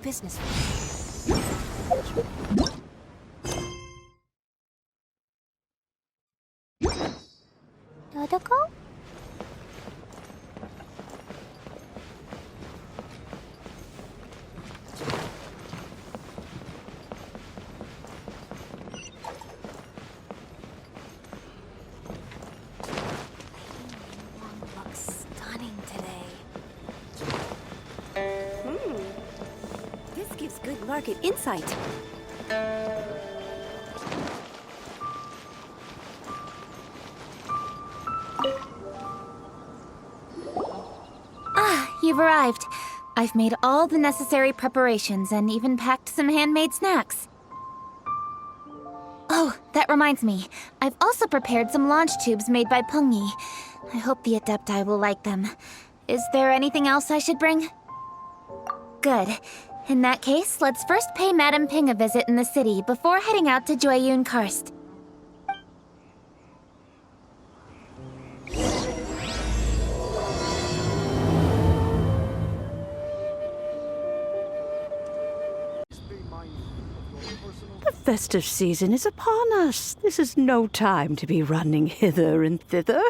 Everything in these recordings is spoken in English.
business. Dodoko? Looks stunning today. This gives good market insight. You've arrived. I've made all the necessary preparations and even packed some handmade snacks. Oh, that reminds me. I've also prepared some launch tubes made by Pengyi. I hope the adepti will like them. Is there anything else I should bring? Good. In that case, let's first pay Madame Ping a visit in the city before heading out to Jueyun Karst. The festive season is upon us. This is no time to be running hither and thither.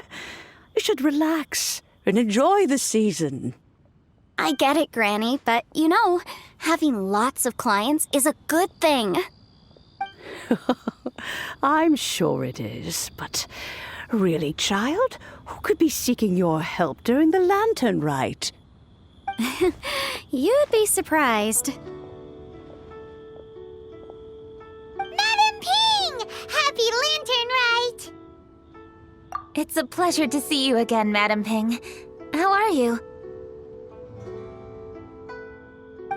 You should relax and enjoy the season. I get it, Granny, but you know, having lots of clients is a good thing. I'm sure it is, but really, child, who could be seeking your help during the lantern rite? You'd be surprised. Madame Ping! Happy Lantern Rite! It's a pleasure to see you again, Madame Ping. How are you?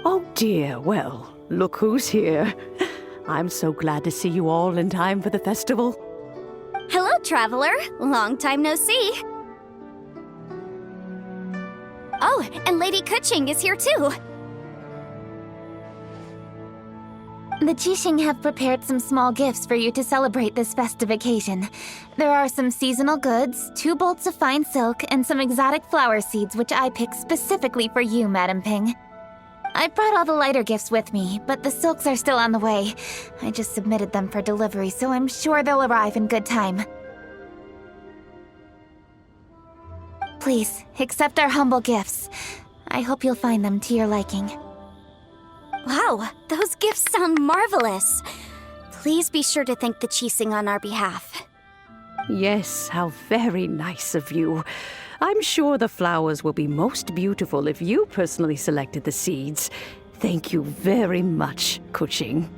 Oh dear, well, look who's here. I'm so glad to see you all in time for the festival. Hello, traveler. Long time no see. Oh, and Lady Kuching is here too. The Qixing have prepared some small gifts for you to celebrate this festive occasion. There are some seasonal goods, 2 bolts of fine silk, and some exotic flower seeds which I picked specifically for you, Madame Ping. I brought all the lighter gifts with me, but the silks are still on the way. I just submitted them for delivery, so I'm sure they'll arrive in good time. Please, accept our humble gifts. I hope you'll find them to your liking. Wow, those gifts sound marvelous. Please be sure to thank the Qixing on our behalf. Yes, how very nice of you. I'm sure the flowers will be most beautiful if you personally selected the seeds. Thank you very much, Kuching.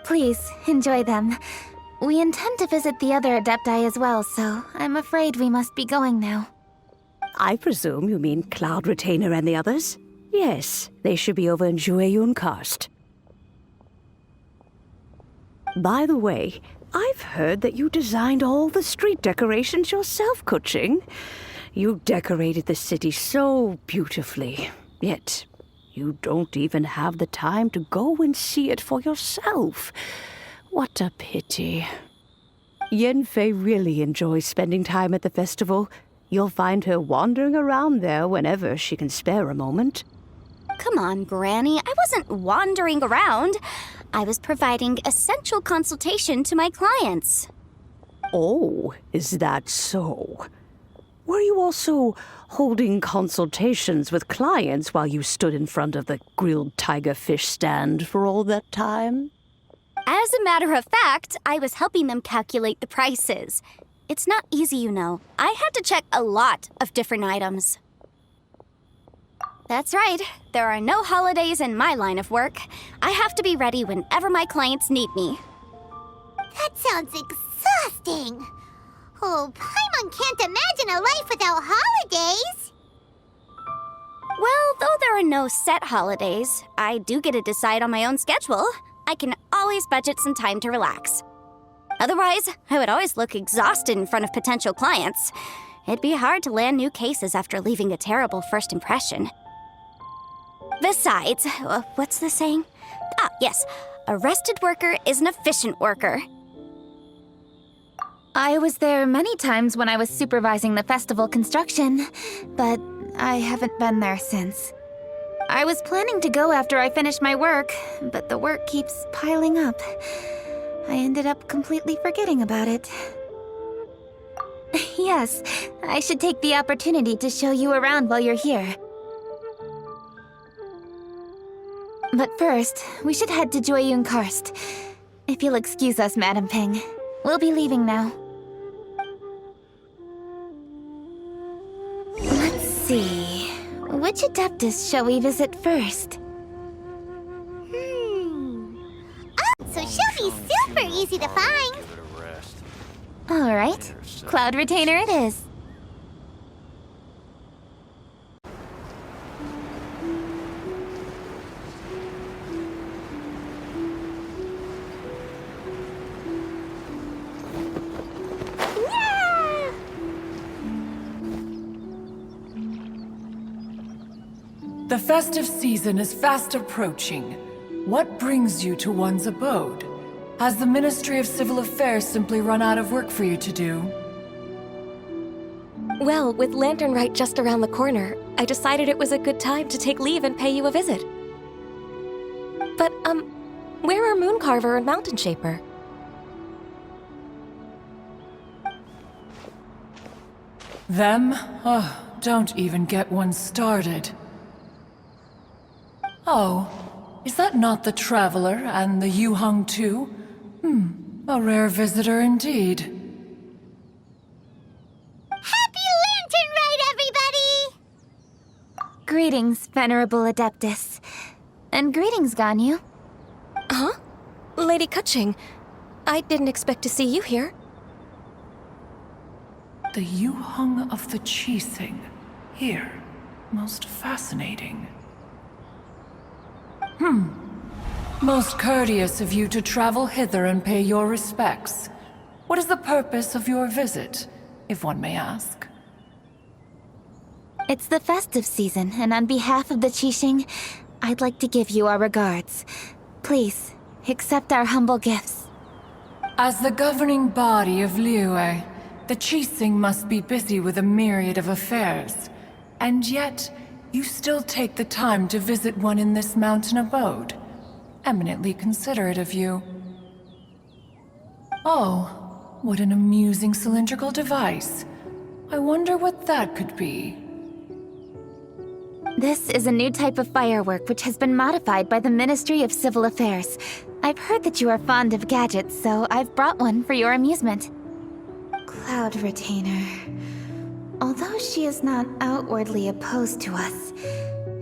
Please, enjoy them. We intend to visit the other adepti as well, so I'm afraid we must be going now. I presume you mean Cloud Retainer and the others? Yes, they should be over in Jueyun Karst. By the way, I've heard that you designed all the street decorations yourself, Kuching. You decorated the city so beautifully, yet you don't even have the time to go and see it for yourself. What a pity. Yanfei really enjoys spending time at the festival. You'll find her wandering around there whenever she can spare a moment. Come on, Granny. I wasn't wandering around. I was providing essential consultation to my clients. Oh, is that so? Were you also holding consultations with clients while you stood in front of the grilled tiger fish stand for all that time? As a matter of fact, I was helping them calculate the prices. It's not easy, you know. I had to check a lot of different items. That's right. There are no holidays in my line of work. I have to be ready whenever my clients need me. That sounds exhausting. Oh, Paimon can't imagine a life without holidays. Well, though there are no set holidays, I do get to decide on my own schedule. I can always budget some time to relax. Otherwise, I would always look exhausted in front of potential clients. It'd be hard to land new cases after leaving a terrible first impression. Besides, what's the saying? Ah, yes. A rested worker is an efficient worker. I was there many times when I was supervising the festival construction, but I haven't been there since. I was planning to go after I finished my work, but the work keeps piling up. I ended up completely forgetting about it. Yes, I should take the opportunity to show you around while you're here. But first, we should head to Joyun Karst. If you'll excuse us, Madam Ping. We'll be leaving now. Let's see. Which adeptus shall we visit first? So she'll be super easy to find. Alright, Cloud Retainer it is. The festive season is fast approaching. What brings you to one's abode? Has the Ministry of Civil Affairs simply run out of work for you to do? Well, with Lantern Rite just around the corner, I decided it was a good time to take leave and pay you a visit. But, where are Mooncarver and Mountain Shaper? Them? Oh, don't even get one started. Oh, is that not the Traveler and the Yuheng too? A rare visitor indeed. Happy Lantern Rite, everybody! Greetings, Venerable Adeptus. And greetings, Ganyu. Huh? Lady Kutching, I didn't expect to see you here. The Yuheng of the Qixing. Here. Most fascinating. Most courteous of you to travel hither and pay your respects. What is the purpose of your visit, if one may ask? It's the festive season, and on behalf of the Qixing, I'd like to give you our regards. Please, accept our humble gifts. As the governing body of Liyue, the Qixing must be busy with a myriad of affairs. And yet, you still take the time to visit one in this mountain abode. Eminently considerate of you. Oh, what an amusing cylindrical device. I wonder what that could be. This is a new type of firework which has been modified by the Ministry of Civil Affairs. I've heard that you are fond of gadgets, so I've brought one for your amusement. Cloud Retainer. Although she is not outwardly opposed to us,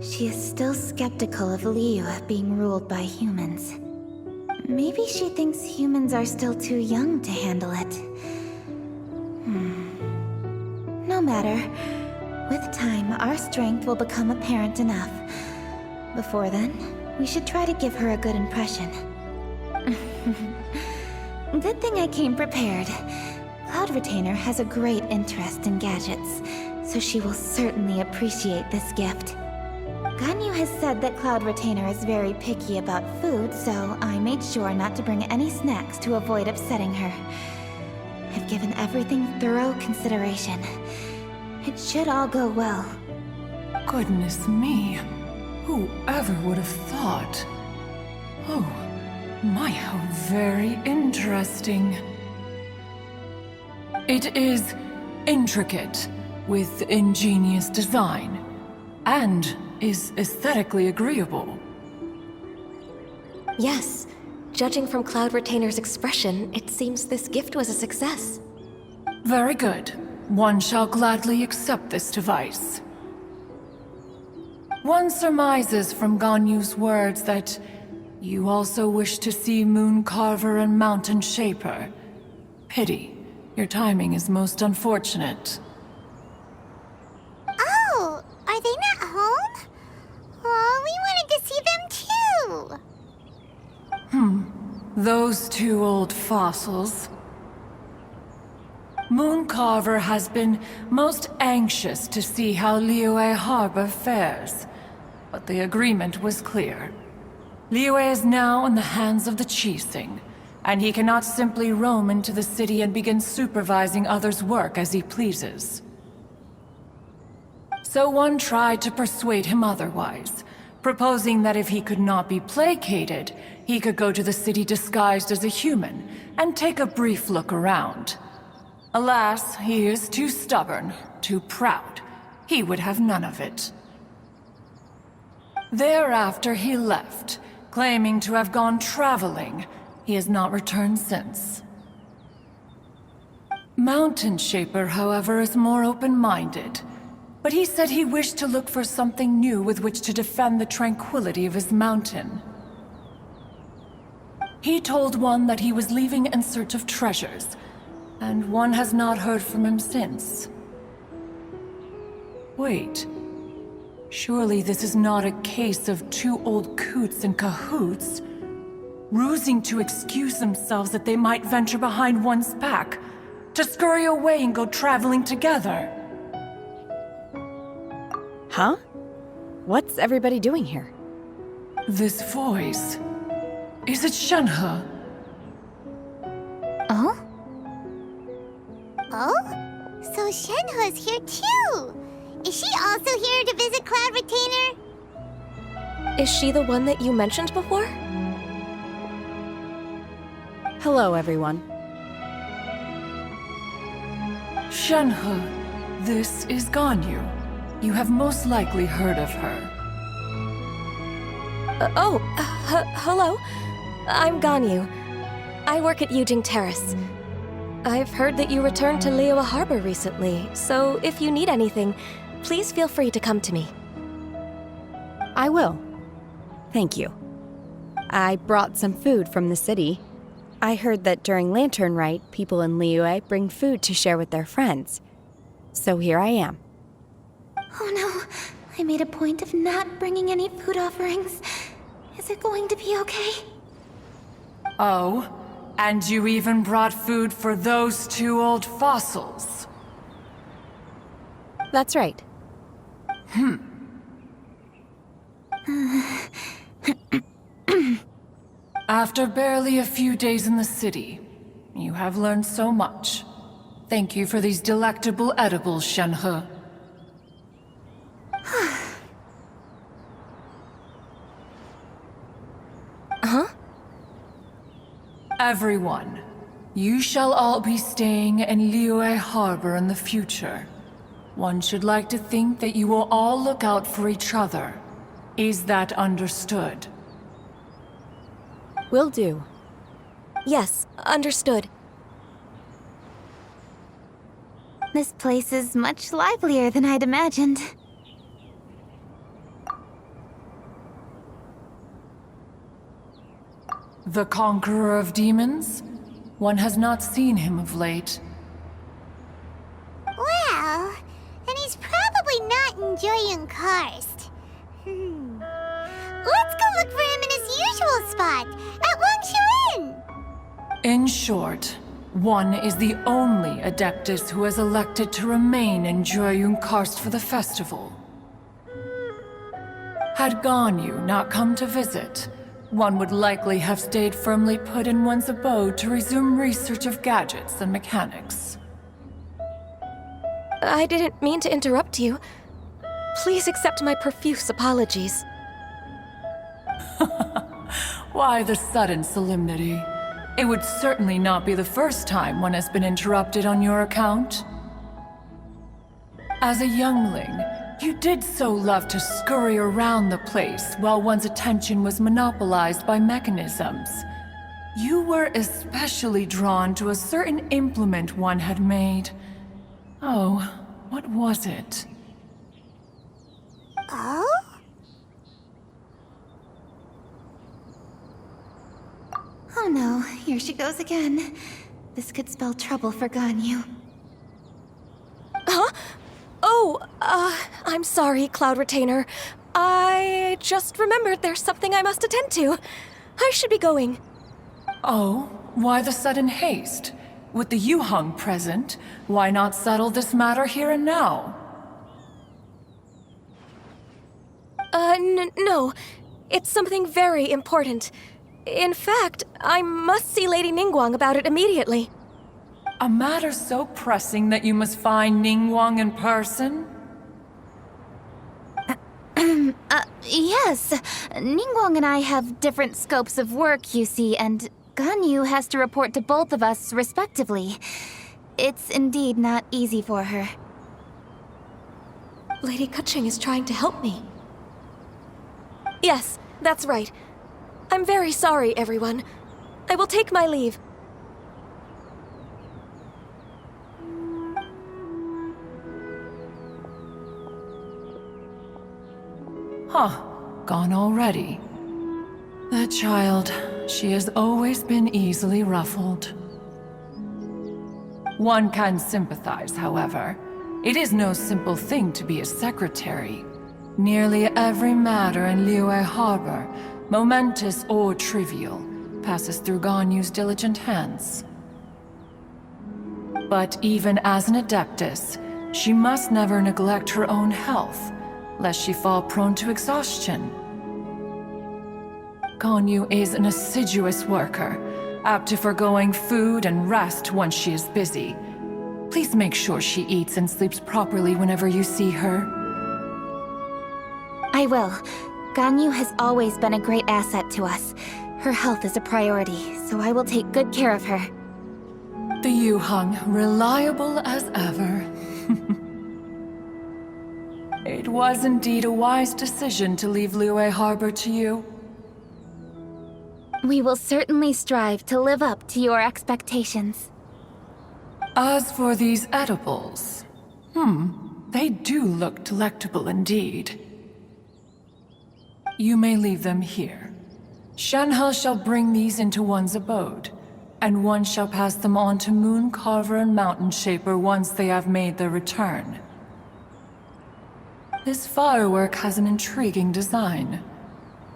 she is still skeptical of Liyue being ruled by humans. Maybe she thinks humans are still too young to handle it. No matter. With time, our strength will become apparent enough. Before then, we should try to give her a good impression. Good thing I came prepared. Cloud Retainer has a great interest in gadgets, so she will certainly appreciate this gift. Ganyu has said that Cloud Retainer is very picky about food, so I made sure not to bring any snacks to avoid upsetting her. I've given everything thorough consideration. It should all go well. Goodness me. Whoever would have thought? Oh, my, how very interesting. It is intricate, with ingenious design, and is aesthetically agreeable. Yes, judging from Cloud Retainer's expression, it seems this gift was a success. Very good. One shall gladly accept this device. One surmises from Ganyu's words that you also wish to see Mooncarver and Mountain Shaper. Pity. Your timing is most unfortunate. Oh, are they not home? Oh, we wanted to see them too. Those two old fossils. Mooncarver has been most anxious to see how Liyue Harbor fares, but the agreement was clear. Liyue is now in the hands of the Qixing, and he cannot simply roam into the city and begin supervising others' work as he pleases. So one tried to persuade him otherwise, proposing that if he could not be placated, he could go to the city disguised as a human and take a brief look around. Alas, he is too stubborn, too proud. He would have none of it. Thereafter he left, claiming to have gone traveling. He has not returned since. Mountain Shaper, however, is more open-minded. But he said he wished to look for something new with which to defend the tranquility of his mountain. He told one that he was leaving in search of treasures, and one has not heard from him since. Wait. Surely this is not a case of two old coots in cahoots, rusing to excuse themselves that they might venture behind one's back, to scurry away and go traveling together. Huh? What's everybody doing here? This voice... Is it Shenhe? Oh? Oh? So Shenhe's here too! Is she also here to visit Cloud Retainer? Is she the one that you mentioned before? Hello, everyone. Shenhe, this is Ganyu. You have most likely heard of her. Hello. I'm Ganyu. I work at Yujing Terrace. I've heard that you returned to Liyue Harbor recently, so if you need anything, please feel free to come to me. I will. Thank you. I brought some food from the city. I heard that during Lantern Rite, people in Liyue bring food to share with their friends. So here I am. Oh no, I made a point of not bringing any food offerings. Is it going to be okay? Oh, and you even brought food for those two old fossils. That's right. After barely a few days in the city, you have learned so much. Thank you for these delectable edibles, Shenhe. Huh? Everyone, you shall all be staying in Liyue Harbor in the future. One should like to think that you will all look out for each other. Is that understood? Will do. Yes, understood. This place is much livelier than I'd imagined. The conqueror of demons? One has not seen him of late. Well, then he's probably not enjoying Karst. Let's go look for him in his usual spot, at Wangshu. In short, one is the only adeptus who has elected to remain in Jueyun Karst for the festival. Had Ganyu not come to visit, one would likely have stayed firmly put in one's abode to resume research of gadgets and mechanics. I didn't mean to interrupt you. Please accept my profuse apologies. Why the sudden solemnity? It would certainly not be the first time one has been interrupted on your account. As a youngling, you did so love to scurry around the place while one's attention was monopolized by mechanisms. You were especially drawn to a certain implement one had made. Oh, what was it? Oh? Oh no, here she goes again. This could spell trouble for Ganyu. Huh? Oh, I'm sorry, Cloud Retainer. I just remembered there's something I must attend to. I should be going. Oh, why the sudden haste? With the Yuheng present, why not settle this matter here and now? No. It's something very important. In fact, I must see Lady Ningguang about it immediately. A matter so pressing that you must find Ningguang in person? Yes. Ningguang and I have different scopes of work, you see, and Ganyu has to report to both of us respectively. It's indeed not easy for her. Lady Keqing is trying to help me. Yes, that's right. I'm very sorry, everyone. I will take my leave. Huh, gone already. That child, she has always been easily ruffled. One can sympathize, however. It is no simple thing to be a secretary. Nearly every matter in Liyue Harbor, momentous or trivial, passes through Ganyu's diligent hands. But even as an adeptus, she must never neglect her own health, lest she fall prone to exhaustion. Ganyu is an assiduous worker, apt to forgoing food and rest once she is busy. Please make sure she eats and sleeps properly whenever you see her. I will. Ganyu has always been a great asset to us. Her health is a priority, so I will take good care of her. The Yuheng, reliable as ever. It was indeed a wise decision to leave Liyue Harbor to you. We will certainly strive to live up to your expectations. As for these edibles, they do look delectable indeed. You may leave them here. Shenhe shall bring these into one's abode, and one shall pass them on to Moon Carver and Mountain Shaper once they have made their return. This firework has an intriguing design.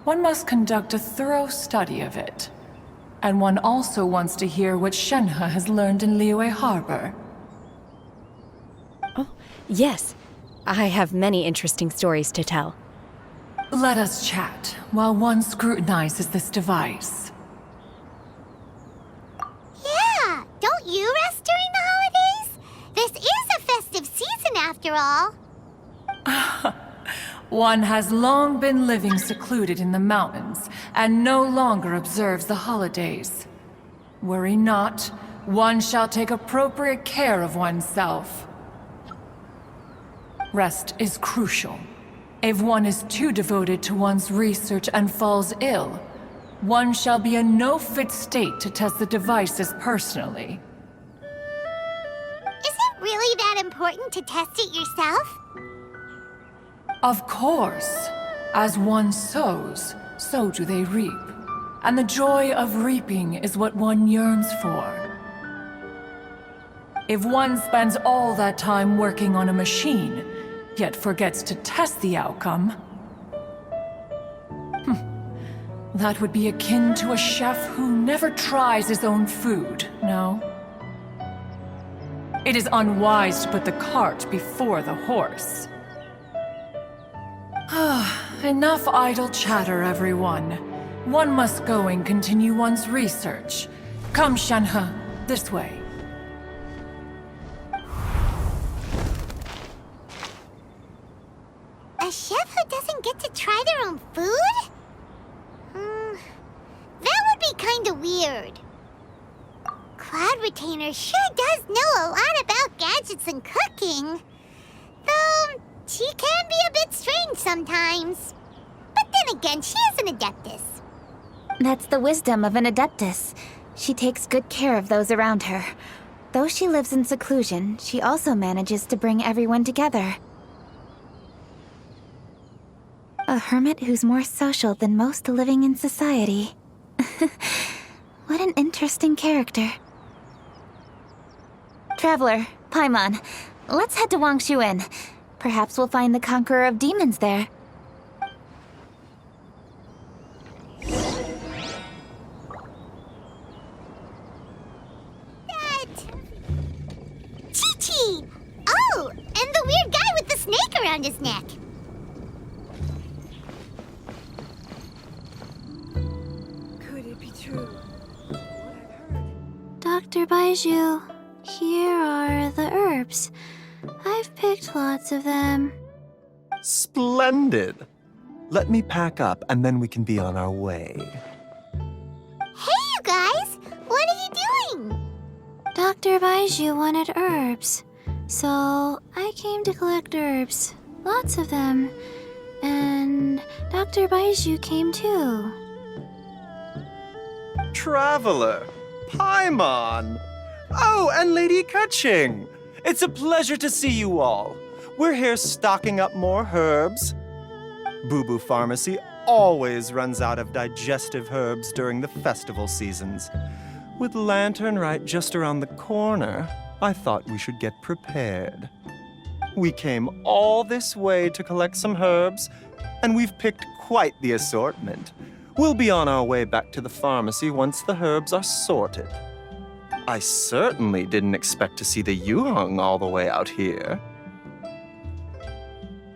One must conduct a thorough study of it. And one also wants to hear what Shenhe has learned in Liyue Harbor. Oh, yes. I have many interesting stories to tell. Let us chat while one scrutinizes this device. Yeah, don't you rest during the holidays? This is a festive season after all. One has long been living secluded in the mountains and no longer observes the holidays. Worry not, one shall take appropriate care of oneself. Rest is crucial. If one is too devoted to one's research and falls ill, one shall be in no fit state to test the devices personally. Is it really that important to test it yourself? Of course. As one sows, so do they reap. And the joy of reaping is what one yearns for. If one spends all that time working on a machine, yet forgets to test the outcome, that would be akin to a chef who never tries his own food, no? It is unwise to put the cart before the horse. Enough idle chatter, everyone. One must go and continue one's research. Come, Shenhe, this way. A chef who doesn't get to try their own food? That would be kinda weird. Cloud Retainer sure does know a lot about gadgets and cooking. Though, she can be a bit strange sometimes. But then again, she is an adeptus. That's the wisdom of an adeptus. She takes good care of those around her. Though she lives in seclusion, she also manages to bring everyone together. A hermit who's more social than most living in society. What an interesting character. Traveler, Paimon, let's head to Wangshuin. Perhaps we'll find the Conqueror of Demons there. Chi-Chi! Oh, and the weird guy with the snake around his neck. Could it be true? What I've heard. Dr. Baiju, here are the herbs. I've picked lots of them. Splendid! Let me pack up and then we can be on our way. Hey, you guys! What are you doing? Dr. Baiju wanted herbs, so I came to collect herbs. Lots of them. And Dr. Baiju came too. Traveler, Paimon. Oh, and Lady Kaching. It's a pleasure to see you all. We're here stocking up more herbs. Boo Boo Pharmacy always runs out of digestive herbs during the festival seasons. With Lantern right just around the corner, I thought we should get prepared. We came all this way to collect some herbs, and we've picked quite the assortment. We'll be on our way back to the pharmacy once the herbs are sorted. I certainly didn't expect to see the Yuheng all the way out here.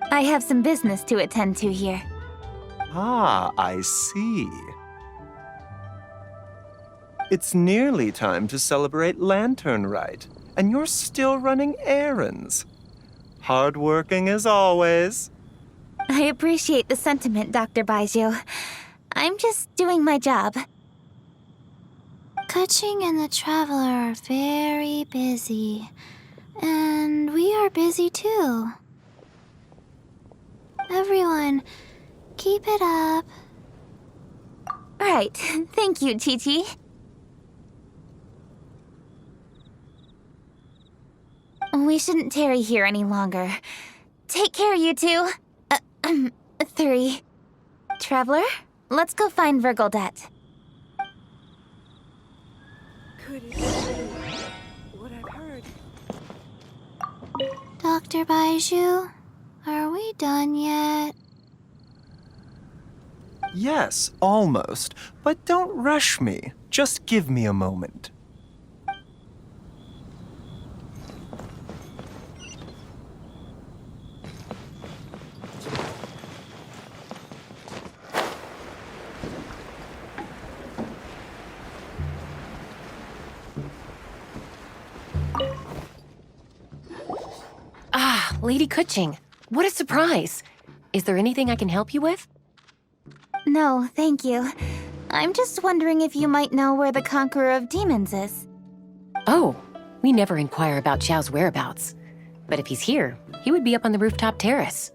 I have some business to attend to here. Ah, I see. It's nearly time to celebrate Lantern Rite, and you're still running errands. Hardworking as always. I appreciate the sentiment, Dr. Baiju. I'm just doing my job. Kaching and the Traveler are very busy. And we are busy too. Everyone, keep it up. Right. Thank you, Chi-Chi. We shouldn't tarry here any longer. Take care, you two. 3. Traveler, let's go find Virgildet. Could it be what I've heard? Dr. Baiju, are we done yet? Yes, almost. But don't rush me. Just give me a moment. Ah, Lady Kuching. What a surprise. Is there anything I can help you with? No, thank you. I'm just wondering if you might know where the Conqueror of Demons is. Oh, we never inquire about Xiao's whereabouts. But if he's here, he would be up on the rooftop terrace.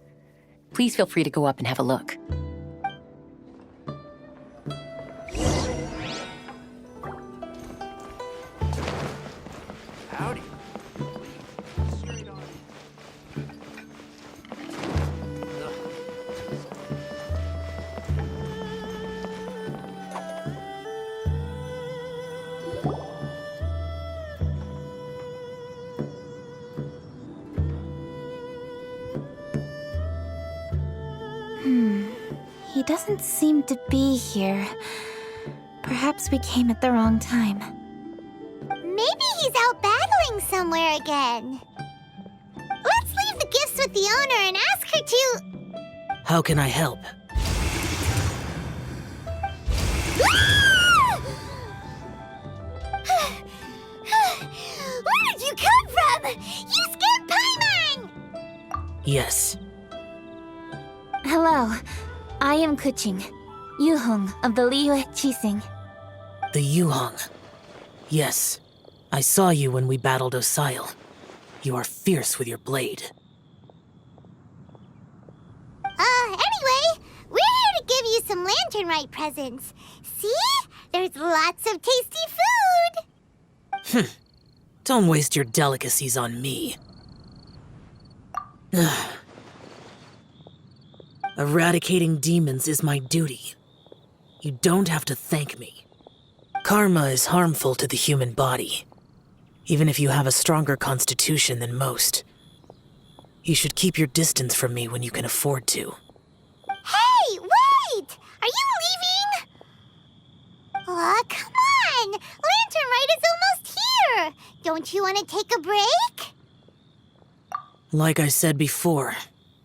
Please feel free to go up and have a look. Howdy. Straight on. He doesn't seem to be here. Perhaps we came at the wrong time. Maybe he's out battling somewhere again. Let's leave the gifts with the owner and ask her to... How can I help? Where did you come from? You scared Paimon! Yes. Hello, I am Kuching, Yuheng of the Liyue Qixing. The Yuheng. Yes. I saw you when we battled Osail. You are fierce with your blade. Anyway, we're here to give you some Lantern Rite presents. See? There's lots of tasty food! Don't waste your delicacies on me. Eradicating demons is my duty. You don't have to thank me. Karma is harmful to the human body, even if you have a stronger constitution than most. You should keep your distance from me when you can afford to. Hey, wait! Are you leaving? Aw, come on! Lantern Rite is almost here! Don't you want to take a break? Like I said before,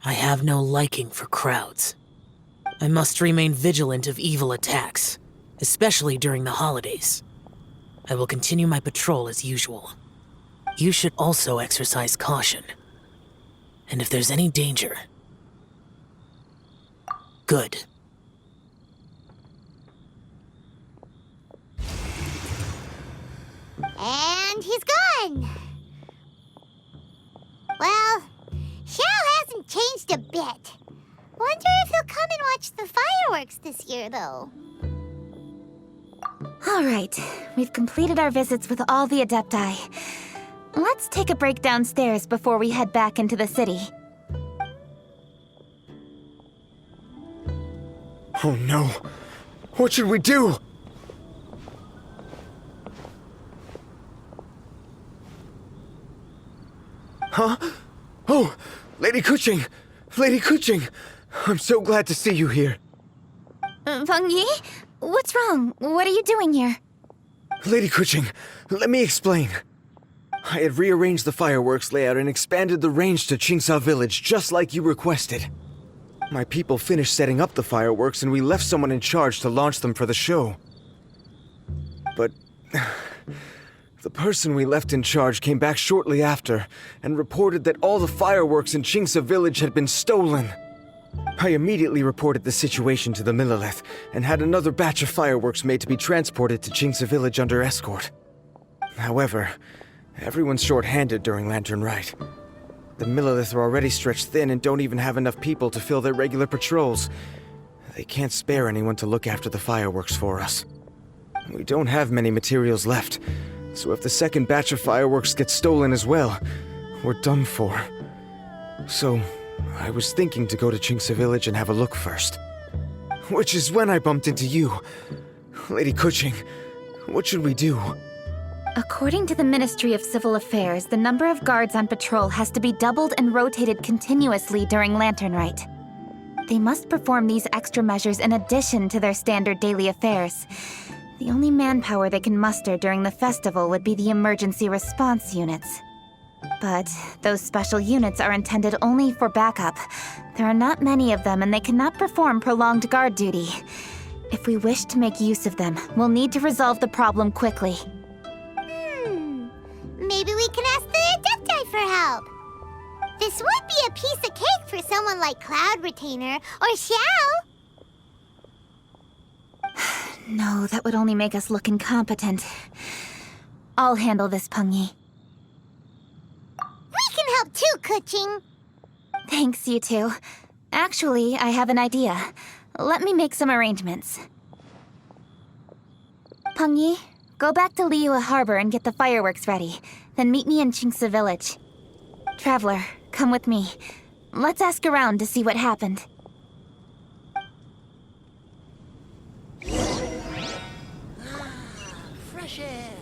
I have no liking for crowds. I must remain vigilant of evil attacks, especially during the holidays. I will continue my patrol as usual. You should also exercise caution. And if there's any danger... Good. And he's gone. Well, Xiao hasn't changed a bit. Wonder if he'll come and watch the fireworks this year, though. All right, we've completed our visits with all the adepti. Let's take a break downstairs before we head back into the city. Oh no. What should we do? Huh? Oh, Lady Kuching! Lady Kuching! I'm so glad to see you here. Feng Yi? What's wrong? What are you doing here? Lady Kuching, let me explain. I had rearranged the fireworks layout and expanded the range to Qingsa Village just like you requested. My people finished setting up the fireworks and we left someone in charge to launch them for the show. But the person we left in charge came back shortly after and reported that all the fireworks in Qingsa Village had been stolen. I immediately reported the situation to the Millelith and had another batch of fireworks made to be transported to Qingsa Village under escort. However, everyone's short-handed during Lantern Rite. The Millelith are already stretched thin and don't even have enough people to fill their regular patrols. They can't spare anyone to look after the fireworks for us. We don't have many materials left, so if the second batch of fireworks gets stolen as well, we're done for. So, I was thinking to go to Qingsa Village and have a look first. Which is when I bumped into you. Lady Kuching, what should we do? According to the Ministry of Civil Affairs, the number of guards on patrol has to be doubled and rotated continuously during Lantern Rite. They must perform these extra measures in addition to their standard daily affairs. The only manpower they can muster during the festival would be the emergency response units. But those special units are intended only for backup. There are not many of them and they cannot perform prolonged guard duty. If we wish to make use of them, we'll need to resolve the problem quickly. Maybe we can ask the Adepti for help. This would be a piece of cake for someone like Cloud Retainer or Xiao. No, that would only make us look incompetent. I'll handle this, Peng Yi. We can help too, Kuching. Thanks, you two. Actually, I have an idea. Let me make some arrangements. Peng Yi, go back to Liyue Harbor and get the fireworks ready. Then meet me in Qingsa Village. Traveler, come with me. Let's ask around to see what happened. Fresh air.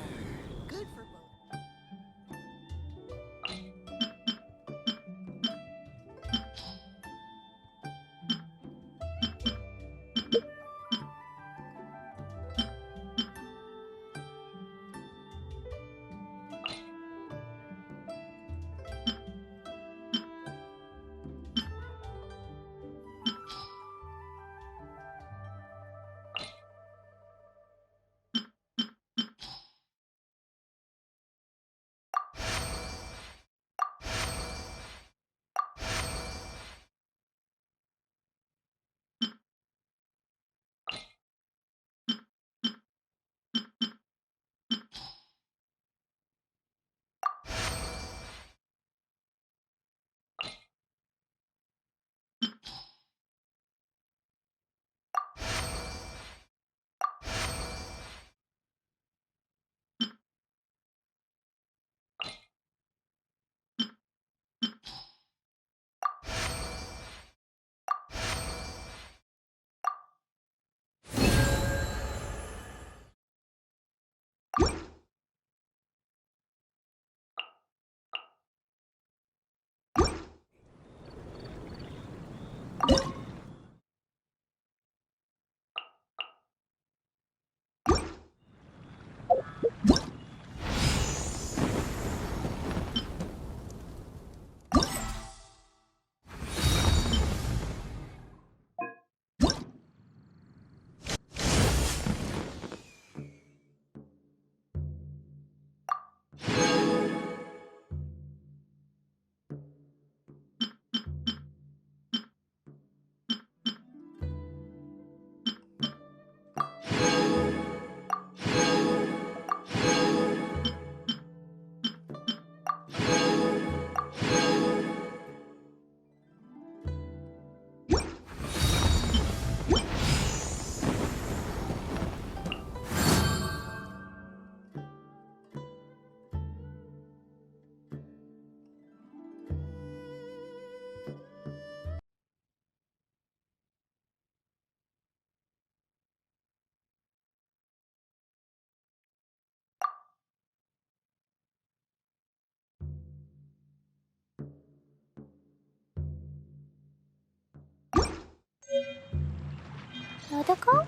Dodoko?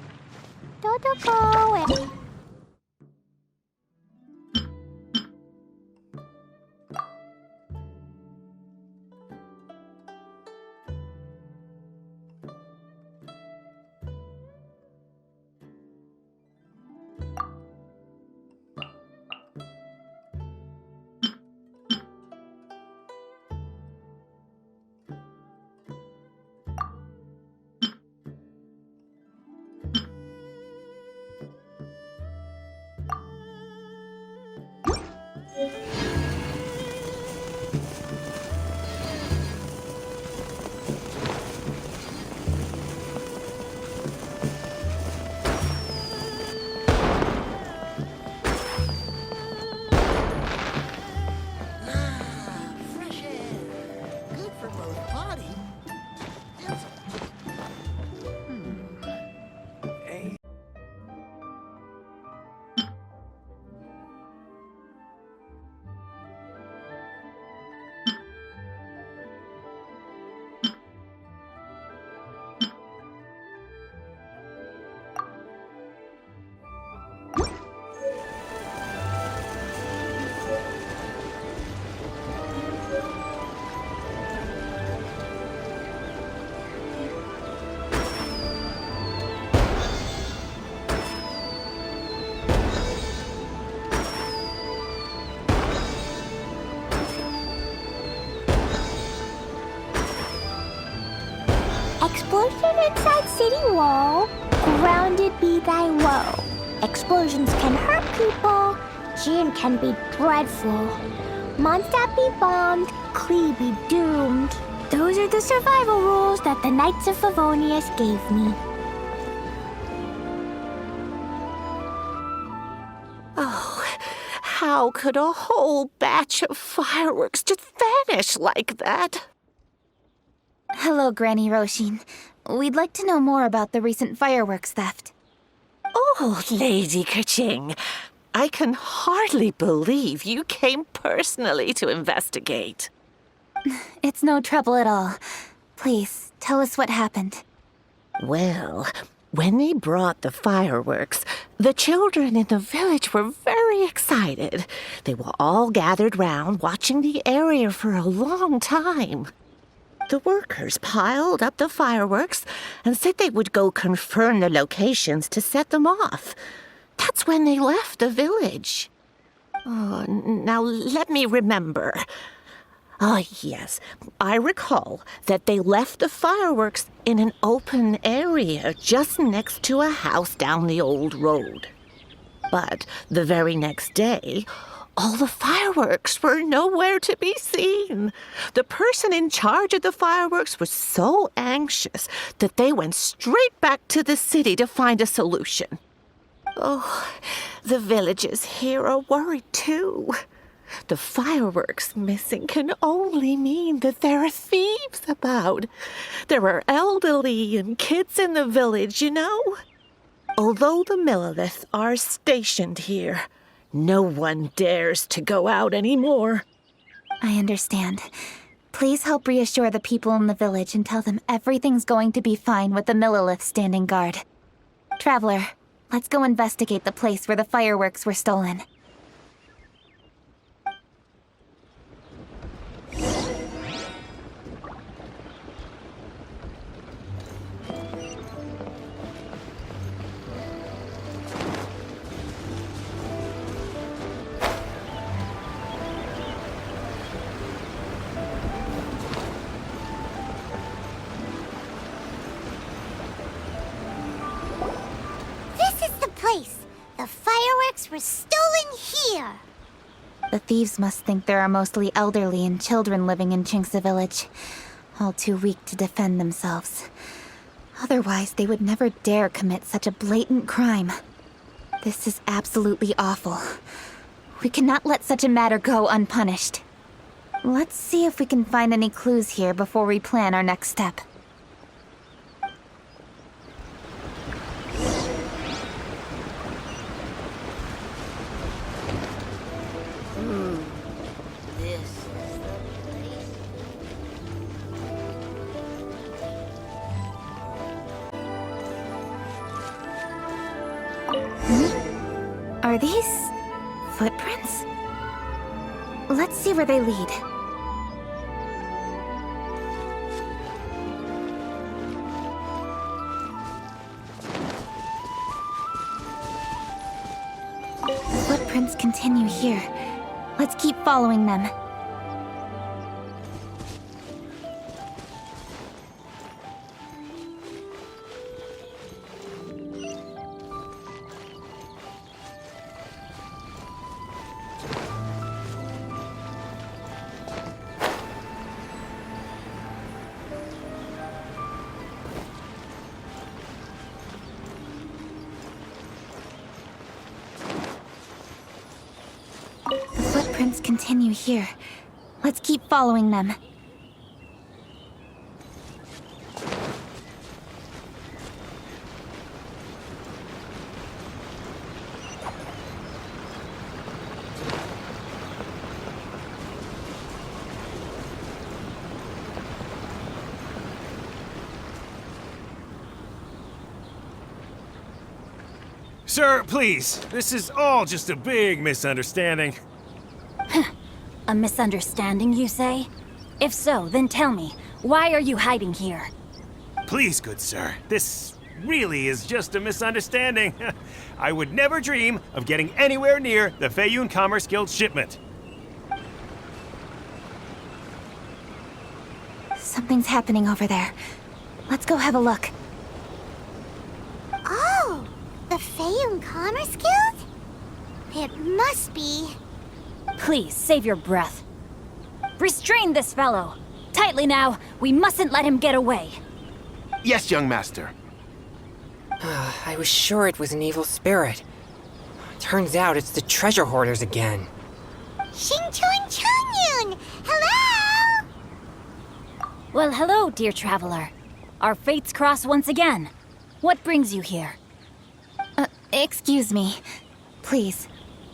Dodoko. Explosion inside city wall, grounded be thy woe. Explosions can hurt people, Jin can be dreadful. Mondstadt be bombed, Klee be doomed. Those are the survival rules that the Knights of Favonius gave me. Oh, how could a whole batch of fireworks just vanish like that? Hello, Granny Roshin. We'd like to know more about the recent fireworks theft. Oh, Lady Kaching, I can hardly believe you came personally to investigate. It's no trouble at all. Please, tell us what happened. Well, when they brought the fireworks, the children in the village were very excited. They were all gathered round watching the area for a long time. The workers piled up the fireworks and said they would go confirm the locations to set them off. That's when they left the village. Oh, now let me remember. Oh, yes, I recall that they left the fireworks in an open area just next to a house down the old road. But the very next day, all the fireworks were nowhere to be seen. The person in charge of the fireworks was so anxious that they went straight back to the city to find a solution. Oh, the villagers here are worried too. The fireworks missing can only mean that there are thieves about. There are elderly and kids in the village, you know. Although the Mimoleths are stationed here, no one dares to go out anymore. I understand. Please help reassure the people in the village and tell them everything's going to be fine with the Mimoleths standing guard. Traveler, let's go investigate the place where the fireworks were stolen. The fireworks were stolen here! The thieves must think there are mostly elderly and children living in Qingce village, all too weak to defend themselves. Otherwise, they would never dare commit such a blatant crime. This is absolutely awful. We cannot let such a matter go unpunished. Let's see if we can find any clues here before we plan our next step. Are these footprints? Let's see where they lead. Footprints continue here. Let's keep following them. Footprints continue here. Let's keep following them. Sir, please. This is all just a big misunderstanding. A misunderstanding, you say? If so, then tell me, why are you hiding here? Please, good sir. This really is just a misunderstanding. I would never dream of getting anywhere near the Feiyun Commerce Guild shipment. Something's happening over there. Let's go have a look. Oh, the Feiyun Commerce Guild? It must be. Please, save your breath. Restrain this fellow! Tightly now, we mustn't let him get away. Yes, young master. I was sure it was an evil spirit. Turns out it's the treasure hoarders again. Shin Czu and Chungyun! Hello! Well, hello, dear traveler. Our fates cross once again. What brings you here? Excuse me. Please,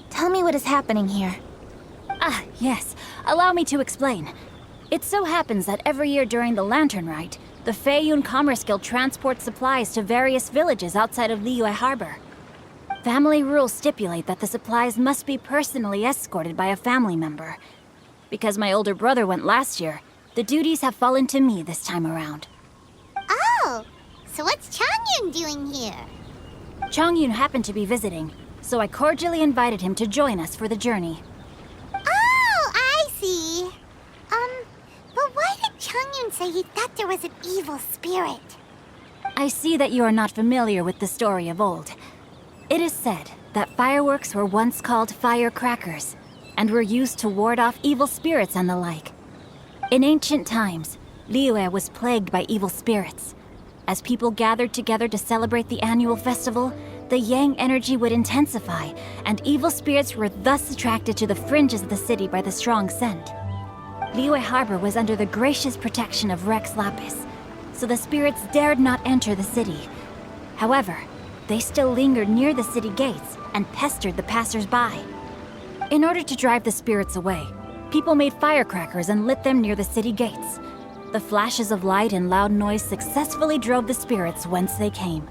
tell me what is happening here. Ah, yes. Allow me to explain. It so happens that every year during the Lantern Rite, the Feiyun Commerce Guild transports supplies to various villages outside of Liyue Harbor. Family rules stipulate that the supplies must be personally escorted by a family member. Because my older brother went last year, the duties have fallen to me this time around. Oh, so what's Chungyun doing here? Chongyun happened to be visiting, so I cordially invited him to join us for the journey. Oh, I see. But why did Chungyun say he thought there was an evil spirit? I see that you are not familiar with the story of old. It is said that fireworks were once called firecrackers, and were used to ward off evil spirits and the like. In ancient times, Liyue was plagued by evil spirits. As people gathered together to celebrate the annual festival, the yang energy would intensify, and evil spirits were thus attracted to the fringes of the city by the strong scent. Liyue Harbor was under the gracious protection of Rex Lapis, so the spirits dared not enter the city. However, they still lingered near the city gates and pestered the passers-by. In order to drive the spirits away, people made firecrackers and lit them near the city gates. The flashes of light and loud noise successfully drove the spirits whence they came.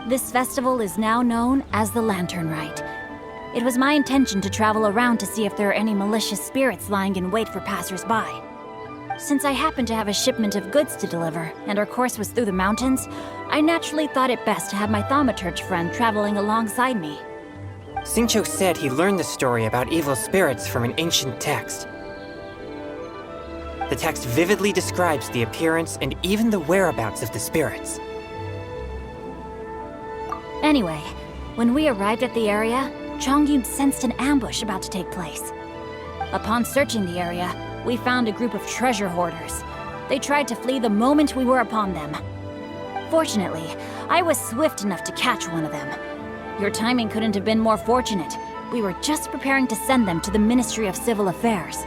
This festival is now known as the Lantern Rite. It was my intention to travel around to see if there are any malicious spirits lying in wait for passers-by. Since I happened to have a shipment of goods to deliver, and our course was through the mountains, I naturally thought it best to have my thaumaturge friend traveling alongside me. Sing Czu said he learned the story about evil spirits from an ancient text. The text vividly describes the appearance and even the whereabouts of the spirits. Anyway, when we arrived at the area, Chongyun sensed an ambush about to take place. Upon searching the area, we found a group of treasure hoarders. They tried to flee the moment we were upon them. Fortunately, I was swift enough to catch one of them. Your timing couldn't have been more fortunate. We were just preparing to send them to the Ministry of Civil Affairs.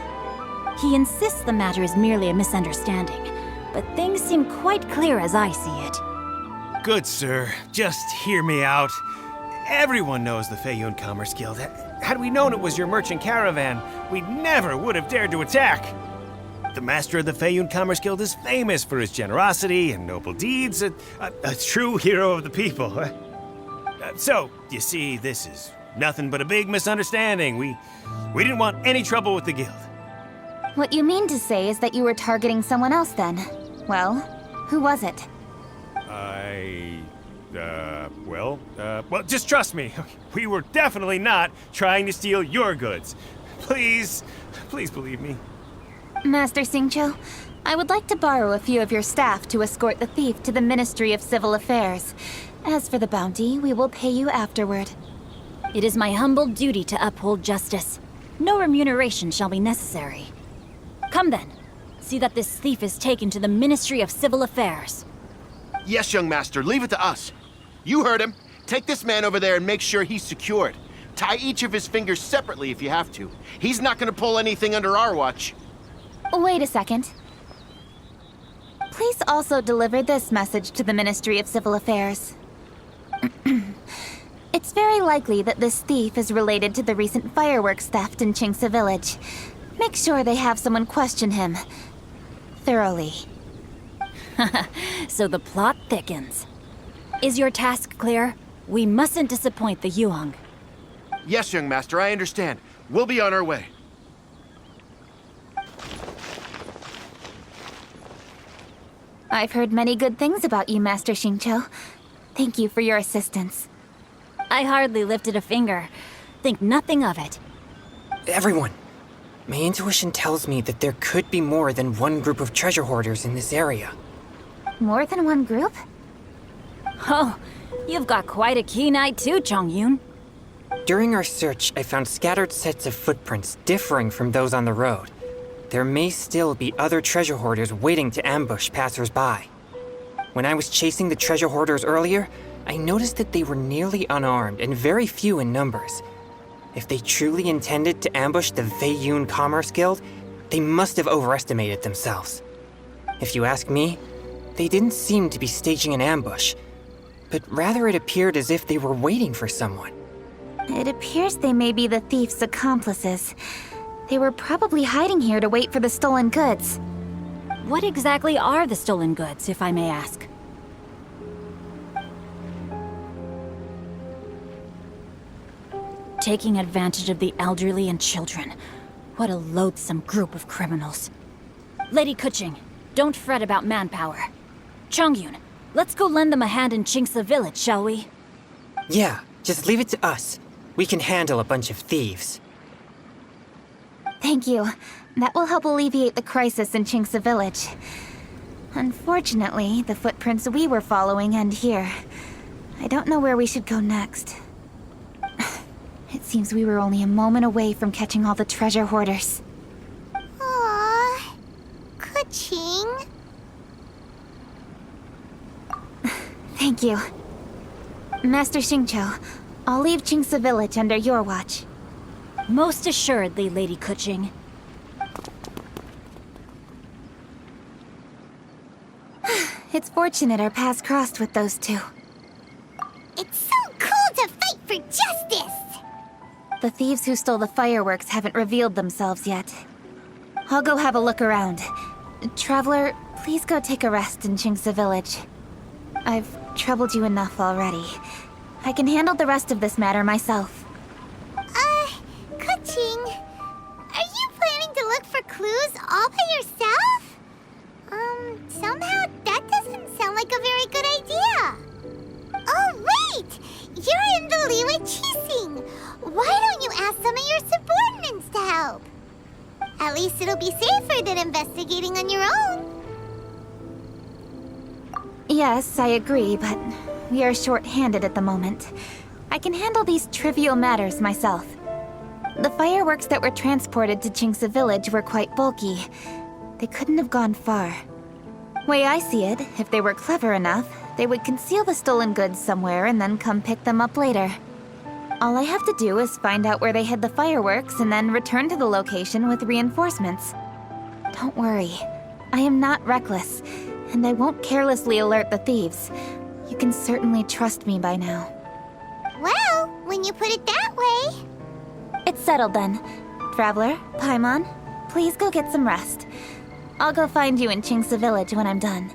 He insists the matter is merely a misunderstanding, but things seem quite clear as I see it. Good sir, just hear me out. Everyone knows the Feiyun Commerce Guild. Had we known it was your merchant caravan, we never would have dared to attack. The master of the Feiyun Commerce Guild is famous for his generosity and noble deeds, a true hero of the people. So, you see, this is Nothing but a big misunderstanding. We didn't want any trouble with the guild. What you mean to say is that you were targeting someone else then? Well, who was it? Well, just trust me. We were definitely not trying to steal your goods. Please believe me. Master Sing Czu, I would like to borrow a few of your staff to escort the thief to the Ministry of Civil Affairs. As for the bounty, we will pay you afterward. It is my humble duty to uphold justice. No remuneration shall be necessary. Come then, see that this thief is taken to the Ministry of Civil Affairs. Yes, young master, leave it to us. You heard him. Take this man over there and make sure he's secured. Tie each of his fingers separately if you have to. He's not gonna pull anything under our watch. Wait a second. Please also deliver this message to the Ministry of Civil Affairs. It's very likely that this thief is related to the recent fireworks theft in Qingce Village. Make sure they have someone question him thoroughly. So the plot thickens. Is your task clear? We mustn't disappoint the Yuang. Yes, young master, I understand. We'll be on our way. I've heard many good things about you, Master Sing Czu. Thank you for your assistance. I hardly lifted a finger. Think nothing of it. Everyone, my intuition tells me that there could be more than one group of treasure hoarders in this area. More than one group? Oh, you've got quite a keen eye too, Chongyun. During our search, I found scattered sets of footprints differing from those on the road. There may still be other treasure hoarders waiting to ambush passers-by. When I was chasing the treasure hoarders earlier, I noticed that they were nearly unarmed and very few in numbers. If they truly intended to ambush the Feiyun Commerce Guild, they must have overestimated themselves. If you ask me, they didn't seem to be staging an ambush, but rather it appeared as if they were waiting for someone. It appears they may be the thief's accomplices. They were probably hiding here to wait for the stolen goods. What exactly are the stolen goods, if I may ask? Taking advantage of the elderly and children. What a loathsome group of criminals. Lady Keqing, don't fret about manpower. Chongyun, let's go lend them a hand in Qingce Village, shall we? Yeah, just leave it to us. We can handle a bunch of thieves. Thank you. That will help alleviate the crisis in Qingce Village. Unfortunately, the footprints we were following end here. I don't know where we should go next. It seems we were only a moment away from catching all the treasure hoarders. Aww. Keqing. Thank you. Master Sing Czu, I'll leave Qingce Village under your watch. Most assuredly, Lady Keqing. It's fortunate our paths crossed with those two. It's so cool to fight for justice! The thieves who stole the fireworks haven't revealed themselves yet. I'll go have a look around. Traveler, please go take a rest in Qingce Village. I've troubled you enough already. I can handle the rest of this matter myself. Keqing, are you planning to look for clues all by yourself? Somehow that doesn't sound like a very good idea. Oh, wait! You're in the Liyue Qixing. Why don't you ask some of your subordinates to help? At least it'll be safer than investigating on your own. Yes, I agree, but we are short-handed at the moment. I can handle these trivial matters myself. The fireworks that were transported to Qingce Village were quite bulky. They couldn't have gone far. Way I see it, if they were clever enough, they would conceal the stolen goods somewhere and then come pick them up later. All I have to do is find out where they hid the fireworks and then return to the location with reinforcements. Don't worry, I am not reckless, and I won't carelessly alert the thieves. You can certainly trust me by now. Well, when you put it that way... It's settled then. Traveler, Paimon, please go get some rest. I'll go find you in Qingce Village when I'm done.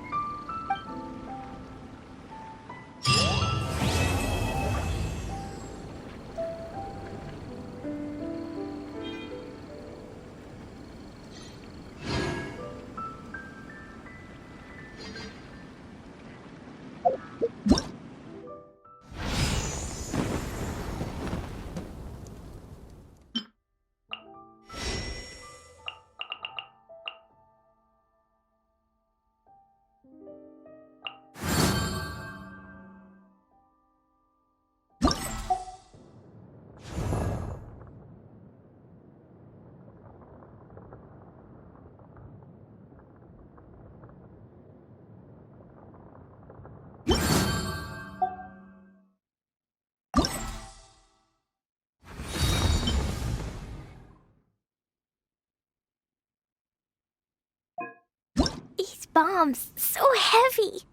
bombs, so heavy.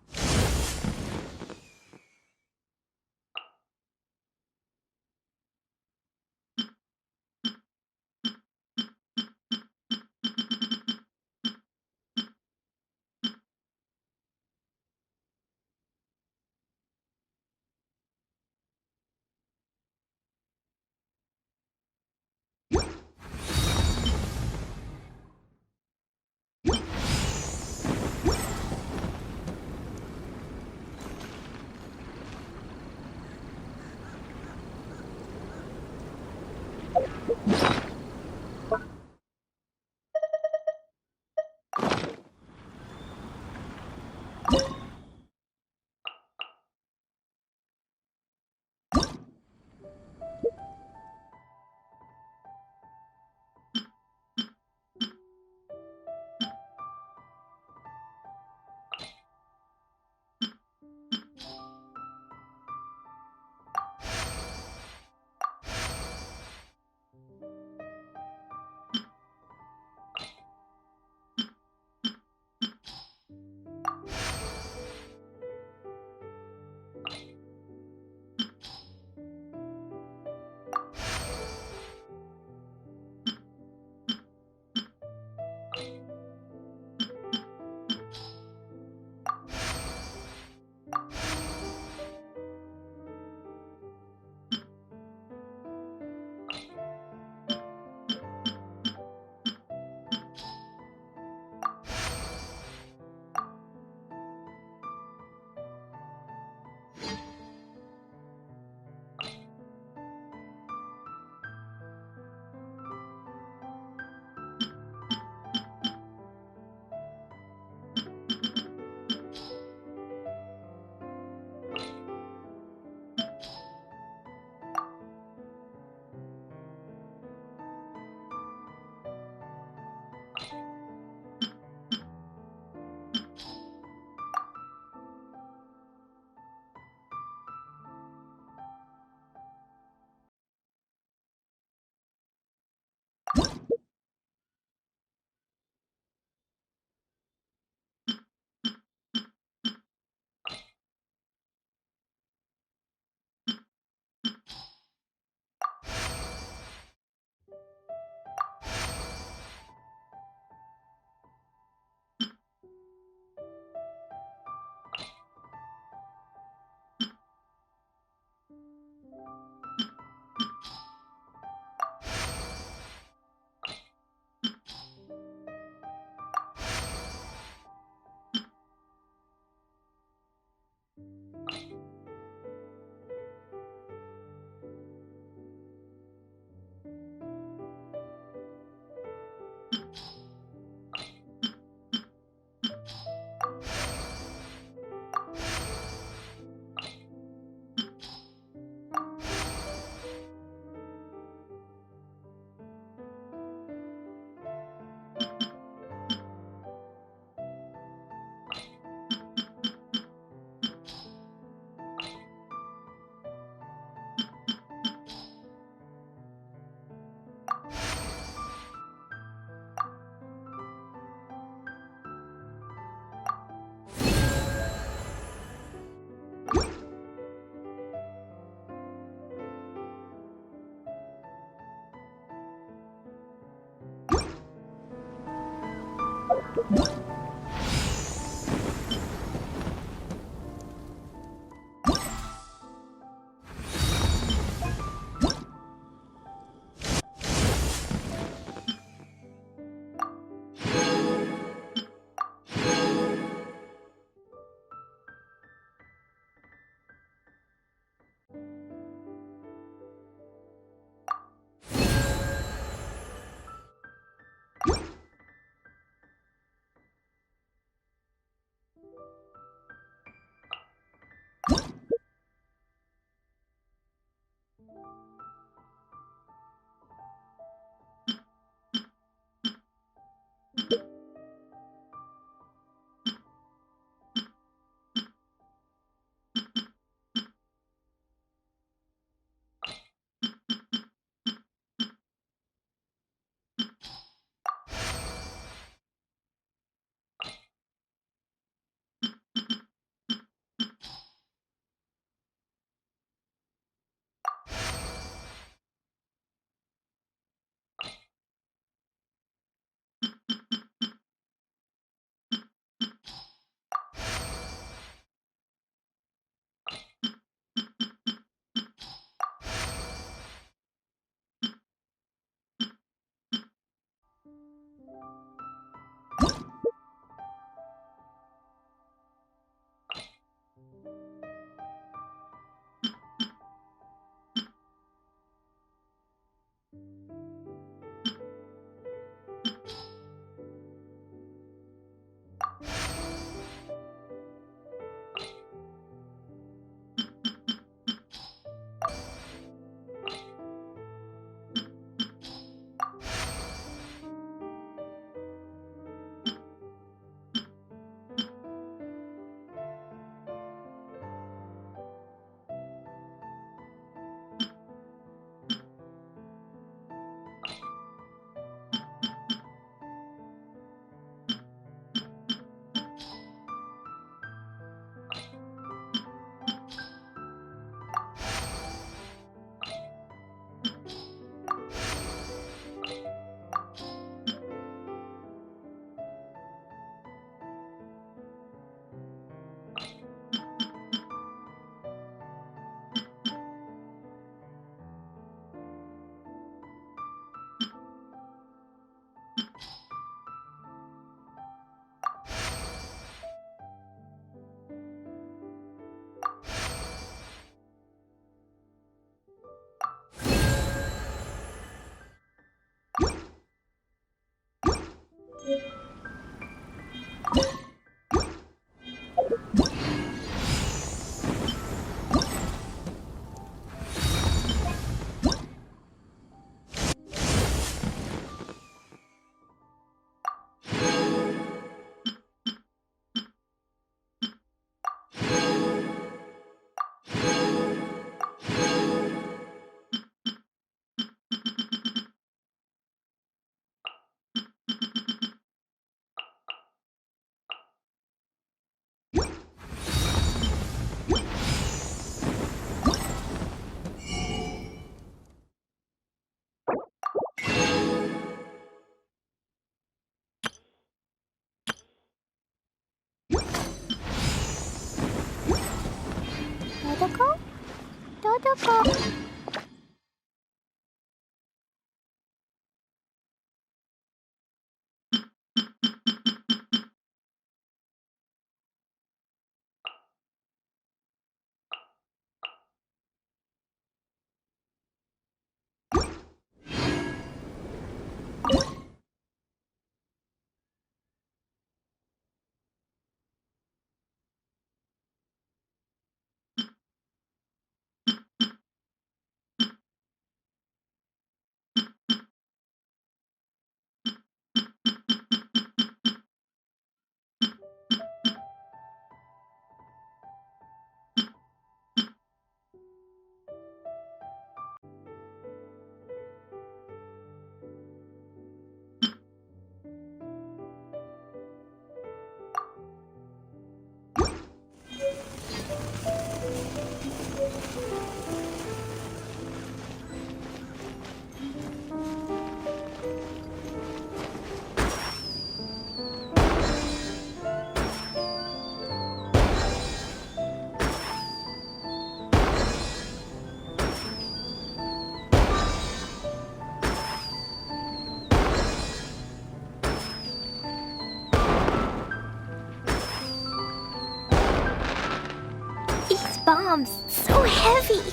Bombs, so heavy.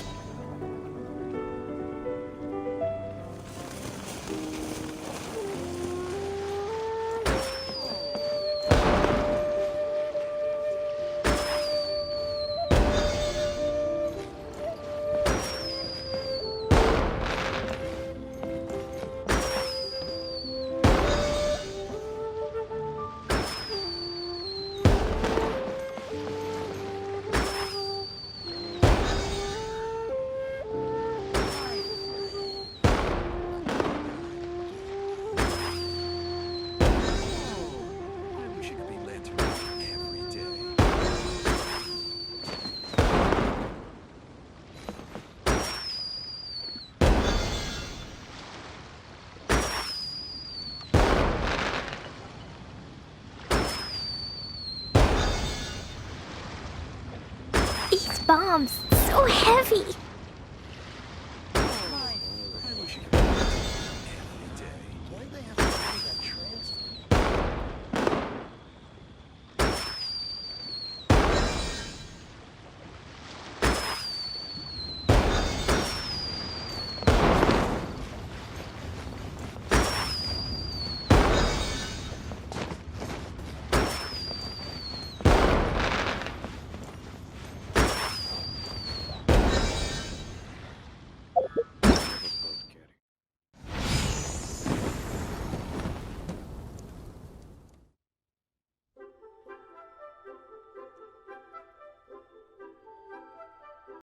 Bombs, so heavy.